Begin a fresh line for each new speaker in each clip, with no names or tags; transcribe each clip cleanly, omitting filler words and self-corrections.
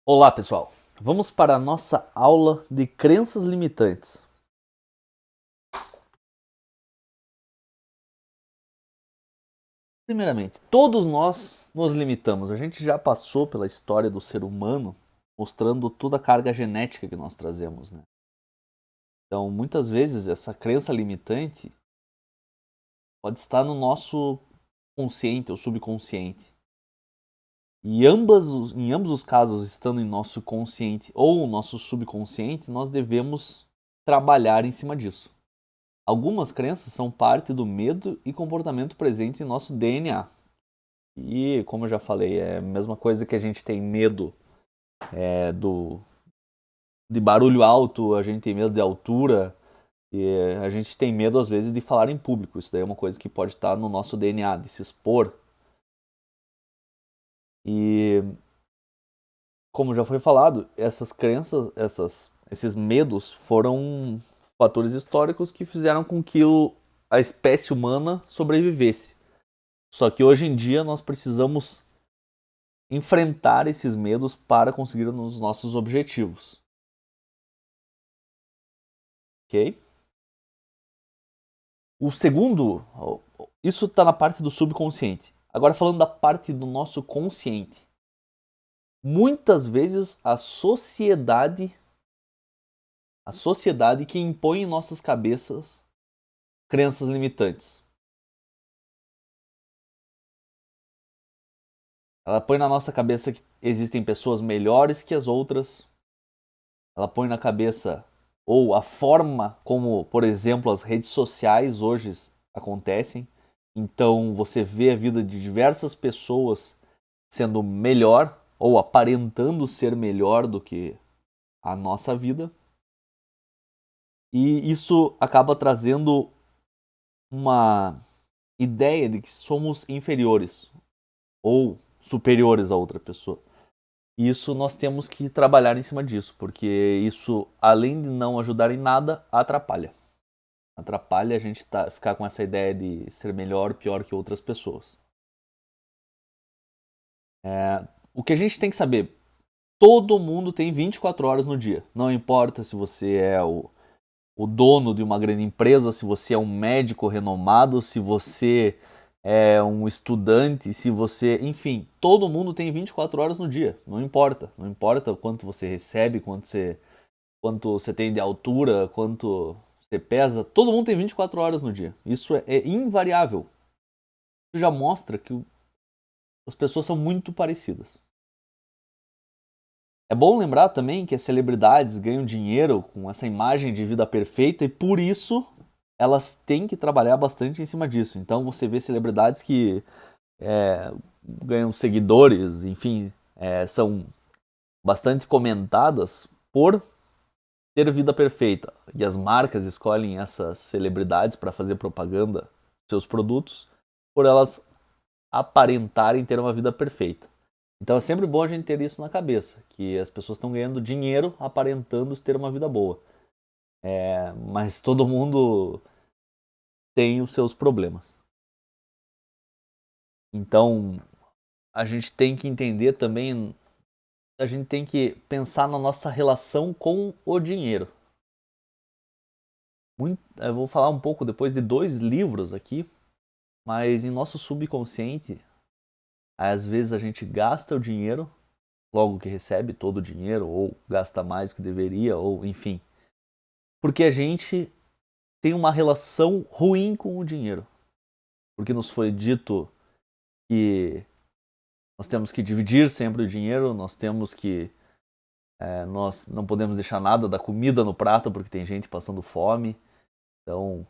Olá, pessoal. Vamos para a nossa aula de crenças limitantes. Primeiramente, todos nós nos limitamos. A gente já passou pela história do ser humano mostrando toda a carga genética que nós trazemos, né? Então, muitas vezes essa crença limitante pode estar no nosso consciente ou subconsciente. E em ambos os casos, estando em nosso consciente ou nosso subconsciente, nós devemos trabalhar em cima disso. Algumas crenças são parte do medo e comportamento presentes em nosso DNA. E, como eu já falei, é a mesma coisa que a gente tem medo de barulho alto, a gente tem medo de altura, e a gente tem medo, às vezes, de falar em público. Isso daí é uma coisa que pode estar no nosso DNA, de se expor. E, como já foi falado, essas crenças, esses medos foram fatores históricos que fizeram com que a espécie humana sobrevivesse. Só que hoje em dia nós precisamos enfrentar esses medos para conseguir os nossos objetivos. Ok? O segundo, isso está na parte do subconsciente. Agora falando da parte do nosso consciente. Muitas vezes a sociedade que impõe em nossas cabeças crenças limitantes. Ela põe na nossa cabeça que existem pessoas melhores que as outras. Ela põe na cabeça, ou a forma como, por exemplo, as redes sociais hoje acontecem. Então você vê a vida de diversas pessoas sendo melhor ou aparentando ser melhor do que a nossa vida. E isso acaba trazendo uma ideia de que somos inferiores ou superiores a outra pessoa. Isso nós temos que trabalhar em cima disso, porque isso, além de não ajudar em nada, atrapalha. Atrapalha a gente ficar com essa ideia de ser melhor, pior que outras pessoas. O que a gente tem que saber, todo mundo tem 24 horas no dia. Não importa se você é o dono de uma grande empresa, se você é um médico renomado, se você é um estudante, se você. Enfim, todo mundo tem 24 horas no dia. Não importa. Não importa o quanto você recebe, quanto você tem de altura, quanto você pesa. Todo mundo tem 24 horas no dia. Isso é invariável. Isso já mostra que as pessoas são muito parecidas. É bom lembrar também que as celebridades ganham dinheiro com essa imagem de vida perfeita e por isso elas têm que trabalhar bastante em cima disso. Então você vê celebridades que ganham seguidores, enfim, são bastante comentadas por ter vida perfeita. E as marcas escolhem essas celebridades para fazer propaganda dos seus produtos por elas aparentarem ter uma vida perfeita. Então é sempre bom a gente ter isso na cabeça, que as pessoas estão ganhando dinheiro aparentando ter uma vida boa. Mas todo mundo tem os seus problemas. Então a gente tem que entender também, a gente tem que pensar na nossa relação com o dinheiro. Eu vou falar um pouco depois de 2 livros aqui, mas em nosso subconsciente, às vezes a gente gasta o dinheiro logo que recebe todo o dinheiro, ou gasta mais do que deveria, ou enfim. Porque a gente tem uma relação ruim com o dinheiro. Porque nos foi dito que nós temos que dividir sempre o dinheiro, nós não podemos deixar nada da comida no prato porque tem gente passando fome. Então,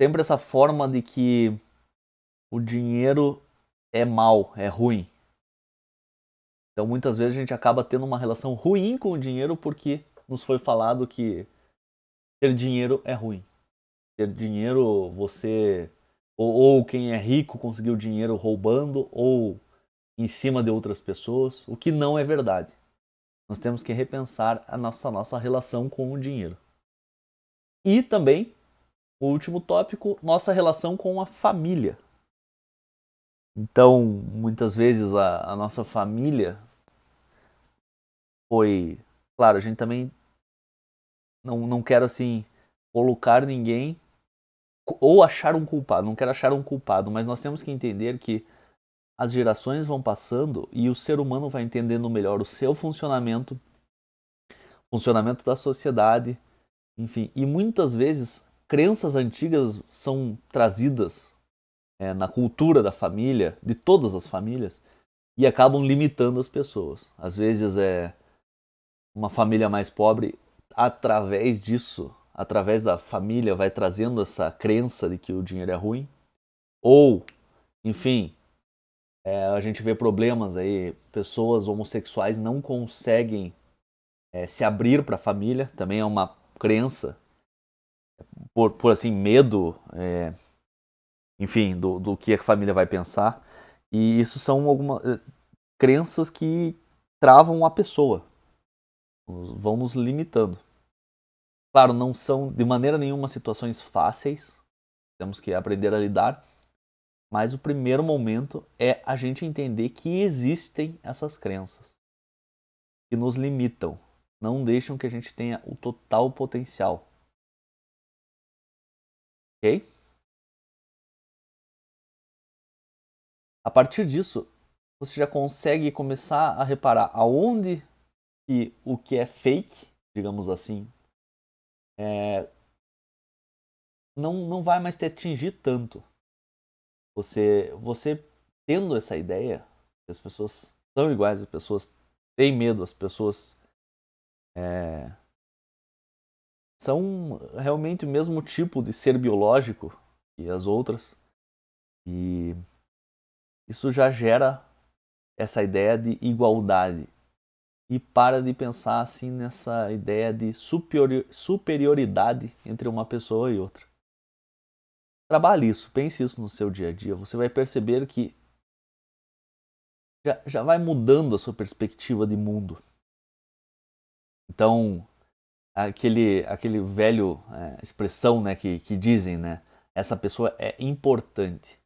sempre essa forma de que o dinheiro é mal, é ruim. Então, muitas vezes a gente acaba tendo uma relação ruim com o dinheiro porque nos foi falado que ter dinheiro é ruim. Ter dinheiro, ou quem é rico conseguiu dinheiro roubando ou em cima de outras pessoas, o que não é verdade. Nós temos que repensar a nossa relação com o dinheiro. E também, o último tópico, nossa relação com a família. Então, muitas vezes a nossa família foi... Claro, a gente também não quero, assim, colocar ninguém ou achar um culpado. Não quero achar um culpado, mas nós temos que entender que as gerações vão passando e o ser humano vai entendendo melhor o seu funcionamento, funcionamento da sociedade, enfim. E muitas vezes crenças antigas são trazidas na cultura da família, de todas as famílias, e acabam limitando as pessoas. Às vezes é uma família mais pobre, através disso, através da família, vai trazendo essa crença de que o dinheiro é ruim. Ou, enfim, a gente vê problemas aí, pessoas homossexuais não conseguem se abrir para a família, também é uma crença, por assim, medo, enfim, do que a família vai pensar. E isso são algumas crenças que travam a pessoa, vão nos limitando. Claro, não são de maneira nenhuma situações fáceis, temos que aprender a lidar, mas o primeiro momento é a gente entender que existem essas crenças que nos limitam, não deixam que a gente tenha o total potencial. Ok? A partir disso, você já consegue começar a reparar aonde que o que é fake, digamos assim, não vai mais te atingir tanto. Você tendo essa ideia, que as pessoas são iguais, as pessoas têm medo, as pessoas são realmente o mesmo tipo de ser biológico que as outras, e isso já gera essa ideia de igualdade. E para de pensar assim nessa ideia de superioridade entre uma pessoa e outra. Trabalhe isso, pense isso no seu dia a dia. Você vai perceber que já vai mudando a sua perspectiva de mundo. Então, aquele velho expressão, né, que dizem, né, essa pessoa é importante.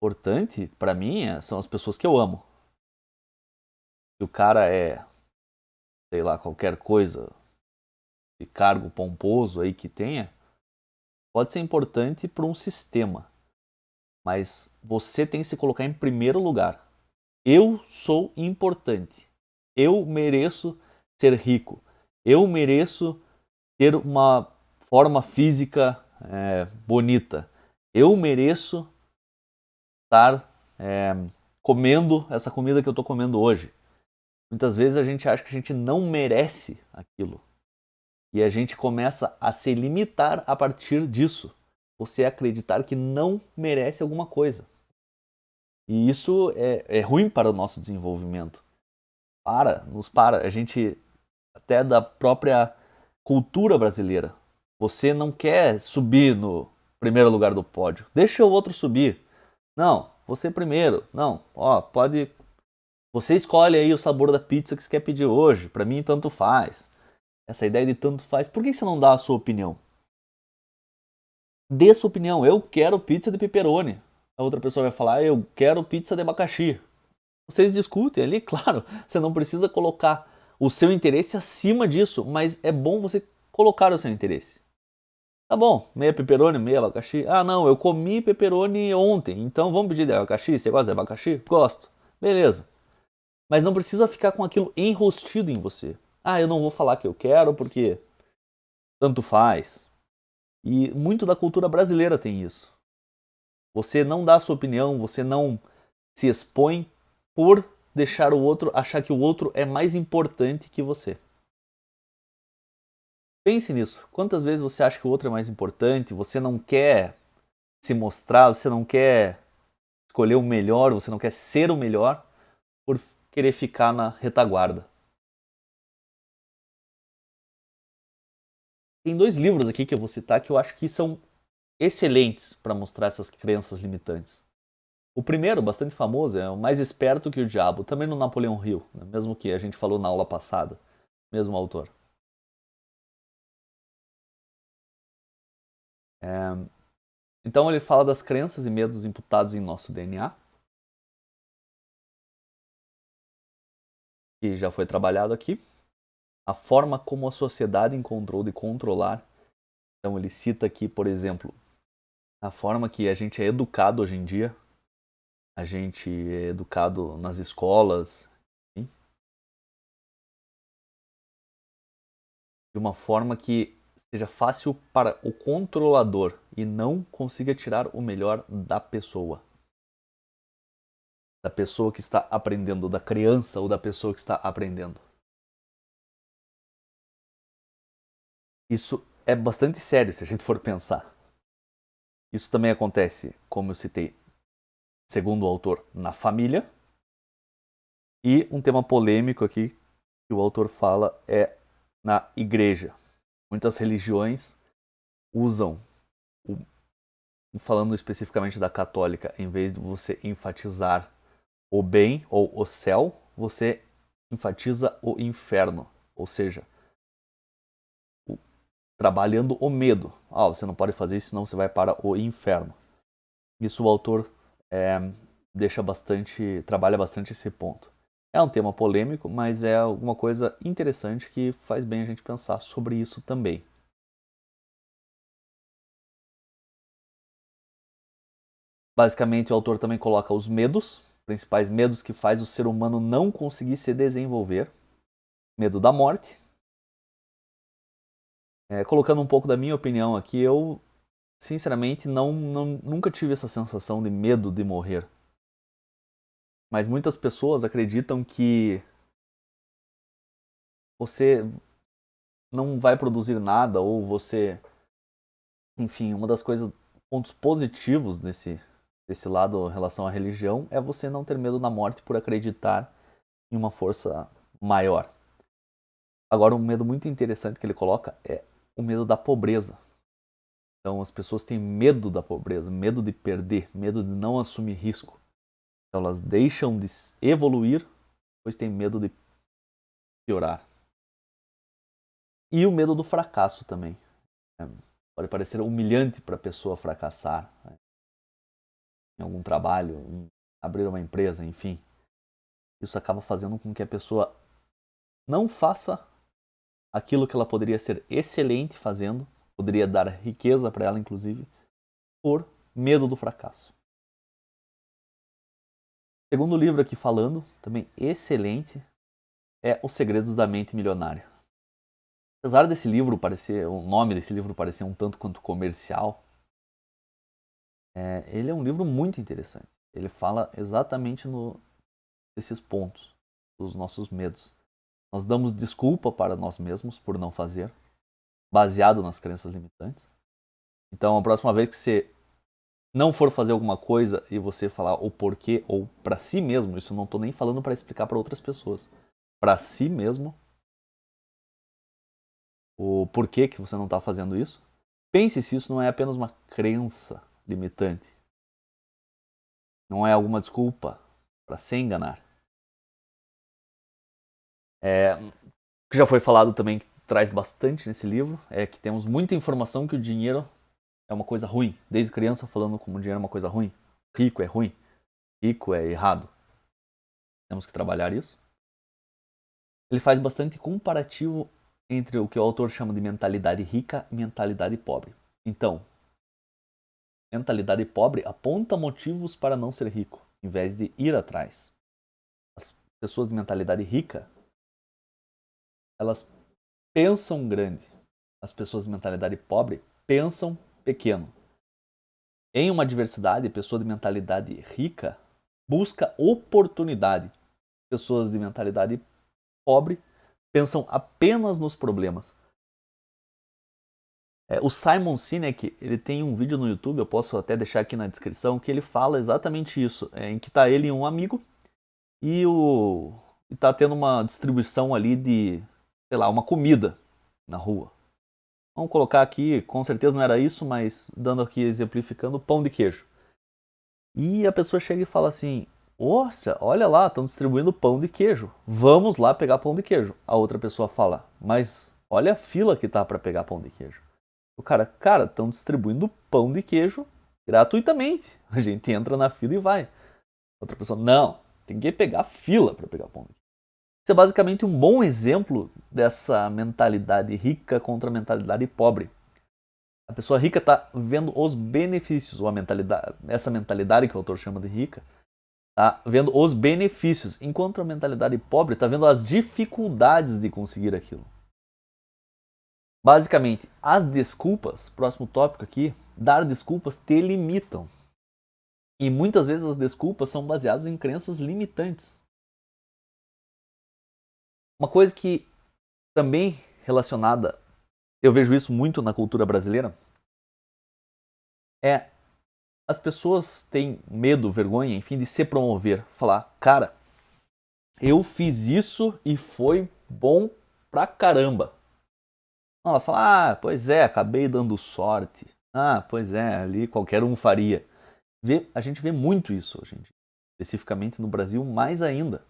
Importante, para mim, são as pessoas que eu amo. Se o cara é, sei lá, qualquer coisa de cargo pomposo aí que tenha, pode ser importante para um sistema, mas você tem que se colocar em primeiro lugar. Eu sou importante. Eu mereço ser rico. Eu mereço ter uma forma física bonita. Eu mereço estar comendo essa comida que eu estou comendo hoje. Muitas vezes a gente acha que a gente não merece aquilo. E a gente começa a se limitar a partir disso. Você acreditar que não merece alguma coisa. E isso é ruim para o nosso desenvolvimento. Nos para. A gente, até da própria cultura brasileira. Você não quer subir no primeiro lugar do pódio. Deixa o outro subir. Não, você primeiro. Não, ó, pode. Você escolhe aí o sabor da pizza que você quer pedir hoje. Para mim, tanto faz. Essa ideia de tanto faz. Por que você não dá a sua opinião? Dê sua opinião. Eu quero pizza de pepperoni. A outra pessoa vai falar, eu quero pizza de abacaxi. Vocês discutem ali, claro. Você não precisa colocar o seu interesse acima disso, mas é bom você colocar o seu interesse. Tá bom, meia pepperoni, meia abacaxi. Ah, não, eu comi pepperoni ontem, então vamos pedir de abacaxi? Você gosta de abacaxi? Gosto. Beleza. Mas não precisa ficar com aquilo enrostido em você. Ah, eu não vou falar que eu quero porque tanto faz. E muito da cultura brasileira tem isso. Você não dá a sua opinião, você não se expõe por deixar o outro achar que o outro é mais importante que você. Pense nisso. Quantas vezes você acha que o outro é mais importante, você não quer se mostrar, você não quer escolher o melhor, você não quer ser o melhor por querer ficar na retaguarda. Tem dois livros aqui que eu vou citar que eu acho que são excelentes para mostrar essas crenças limitantes. O primeiro, bastante famoso, é O Mais Esperto que o Diabo, também no Napoleão Hill, né? Mesmo que a gente falou na aula passada, mesmo autor. Então ele fala das crenças e medos imputados em nosso DNA. que já foi trabalhado aqui, a forma como a sociedade encontrou de controlar. Então ele cita aqui, por exemplo, a forma que a gente é educado hoje em dia. A gente é educado nas escolas, enfim, de uma forma que seja fácil para o controlador e não consiga tirar o melhor da pessoa. Da pessoa que está aprendendo, da criança ou da pessoa que está aprendendo. Isso é bastante sério se a gente for pensar. Isso também acontece, como eu citei, segundo o autor, na família. E um tema polêmico aqui que o autor fala é na igreja. Muitas religiões usam, falando especificamente da católica, em vez de você enfatizar o bem ou o céu, você enfatiza o inferno. Ou seja, trabalhando o medo. Você não pode fazer isso, senão você vai para o inferno. Isso o autor trabalha bastante esse ponto. É um tema polêmico, mas é alguma coisa interessante que faz bem a gente pensar sobre isso também. Basicamente, o autor também coloca os medos, principais medos que faz o ser humano não conseguir se desenvolver. Medo da morte. Colocando um pouco da minha opinião aqui, eu sinceramente nunca tive essa sensação de medo de morrer. Mas muitas pessoas acreditam que você não vai produzir nada ou você... Enfim, uma das pontos positivos desse lado em relação à religião é você não ter medo da morte por acreditar em uma força maior. Agora, um medo muito interessante que ele coloca é o medo da pobreza. Então, as pessoas têm medo da pobreza, medo de perder, medo de não assumir risco. Então, elas deixam de evoluir, pois têm medo de piorar. E o medo do fracasso também. Pode parecer humilhante para a pessoa fracassar, né, em algum trabalho, em abrir uma empresa, enfim. Isso acaba fazendo com que a pessoa não faça aquilo que ela poderia ser excelente fazendo, poderia dar riqueza para ela, inclusive, por medo do fracasso. Segundo livro aqui falando, também excelente, é Os Segredos da Mente Milionária. Apesar desse livro parecer, o nome desse livro parecer um tanto quanto comercial, ele é um livro muito interessante. Ele fala exatamente desses pontos, dos nossos medos. Nós damos desculpa para nós mesmos por não fazer, baseado nas crenças limitantes. Então, a próxima vez que você não for fazer alguma coisa e você falar o porquê, ou para si mesmo, isso não estou nem falando para explicar para outras pessoas, para si mesmo, o porquê que você não está fazendo isso, pense se isso não é apenas uma crença limitante. Não é alguma desculpa para se enganar. O que já foi falado também, que traz bastante nesse livro, é que temos muita informação que o dinheiro é uma coisa ruim. Desde criança falando como o dinheiro é uma coisa ruim. Rico é ruim. Rico é errado. Temos que trabalhar isso. Ele faz bastante comparativo entre o que o autor chama de mentalidade rica e mentalidade pobre. Então, mentalidade pobre aponta motivos para não ser rico, em vez de ir atrás. As pessoas de mentalidade rica, elas pensam grande. As pessoas de mentalidade pobre pensam pequeno. Em uma diversidade, pessoa de mentalidade rica busca oportunidade. Pessoas de mentalidade pobre pensam apenas nos problemas. O Simon Sinek, ele tem um vídeo no YouTube, eu posso até deixar aqui na descrição, que ele fala exatamente isso, em que está ele e um amigo e está tendo uma distribuição ali de, sei lá, uma comida na rua. Vamos colocar aqui, com certeza não era isso, mas dando aqui, exemplificando, pão de queijo. E a pessoa chega e fala assim, nossa, olha lá, estão distribuindo pão de queijo, vamos lá pegar pão de queijo. A outra pessoa fala, mas olha a fila que tá para pegar pão de queijo. O cara, estão distribuindo pão de queijo gratuitamente. A gente entra na fila e vai. Outra pessoa, não, tem que pegar fila para pegar pão de queijo. Isso é basicamente um bom exemplo dessa mentalidade rica contra a mentalidade pobre. A pessoa rica está vendo os benefícios, ou a mentalidade, essa mentalidade que o autor chama de rica, está vendo os benefícios, enquanto a mentalidade pobre está vendo as dificuldades de conseguir aquilo. Basicamente, as desculpas, próximo tópico aqui, dar desculpas te limitam. E muitas vezes as desculpas são baseadas em crenças limitantes. Uma coisa que também relacionada, eu vejo isso muito na cultura brasileira, é as pessoas têm medo, vergonha, enfim, de se promover. Falar, cara, eu fiz isso e foi bom pra caramba. Não, elas falam, pois é, acabei dando sorte. Pois é, ali qualquer um faria. A gente vê muito isso hoje em dia. Especificamente no Brasil, mais ainda.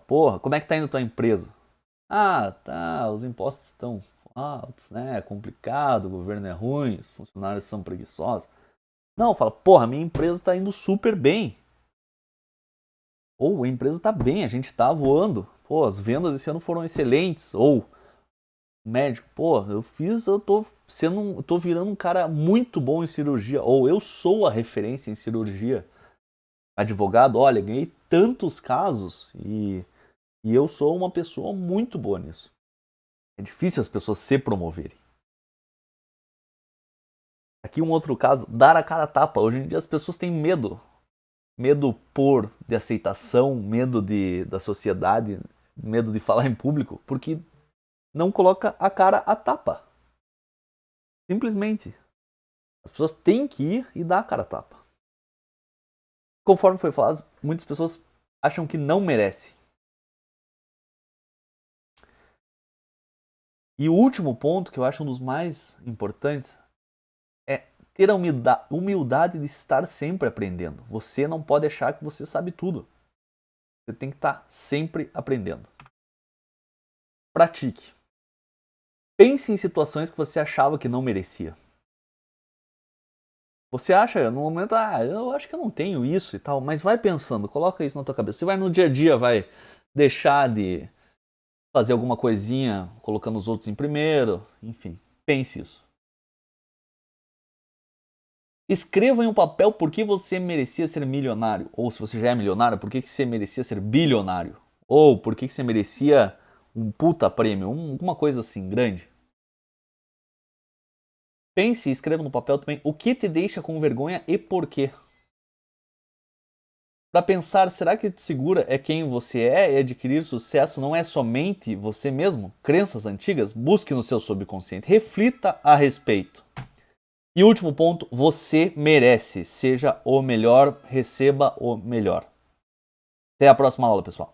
Porra, como é que tá indo a tua empresa? Tá, os impostos estão altos, né? É complicado, o governo é ruim, os funcionários são preguiçosos. Não, fala, porra, minha empresa tá indo super bem. Ou a empresa tá bem, a gente tá voando. Pô, as vendas esse ano foram excelentes. Ou médico, pô, eu tô virando um cara muito bom em cirurgia. Ou eu sou a referência em cirurgia. Advogado, olha, ganhei tantos casos e eu sou uma pessoa muito boa nisso. É difícil as pessoas se promoverem. Aqui um outro caso, dar a cara a tapa. Hoje em dia as pessoas têm medo. Medo de aceitação, medo da sociedade, medo de falar em público, porque não coloca a cara a tapa. Simplesmente. As pessoas têm que ir e dar a cara a tapa. Conforme foi falado, muitas pessoas acham que não merece. E o último ponto, que eu acho um dos mais importantes, é ter a humildade de estar sempre aprendendo. Você não pode achar que você sabe tudo. Você tem que estar sempre aprendendo. Pratique. Pense em situações que você achava que não merecia. Você acha, no momento, eu acho que eu não tenho isso e tal, mas vai pensando, coloca isso na tua cabeça. Você vai no dia a dia, vai deixar de fazer alguma coisinha colocando os outros em primeiro, enfim, pense isso. Escreva em um papel por que você merecia ser milionário, ou se você já é milionário, por que você merecia ser bilionário, ou por que você merecia um puta prêmio, alguma coisa assim grande. Pense e escreva no papel também o que te deixa com vergonha e por quê. Para pensar, será que te segura é quem você é e adquirir sucesso não é somente você mesmo? Crenças antigas? Busque no seu subconsciente, reflita a respeito. E último ponto, você merece. Seja o melhor, receba o melhor. Até a próxima aula, pessoal.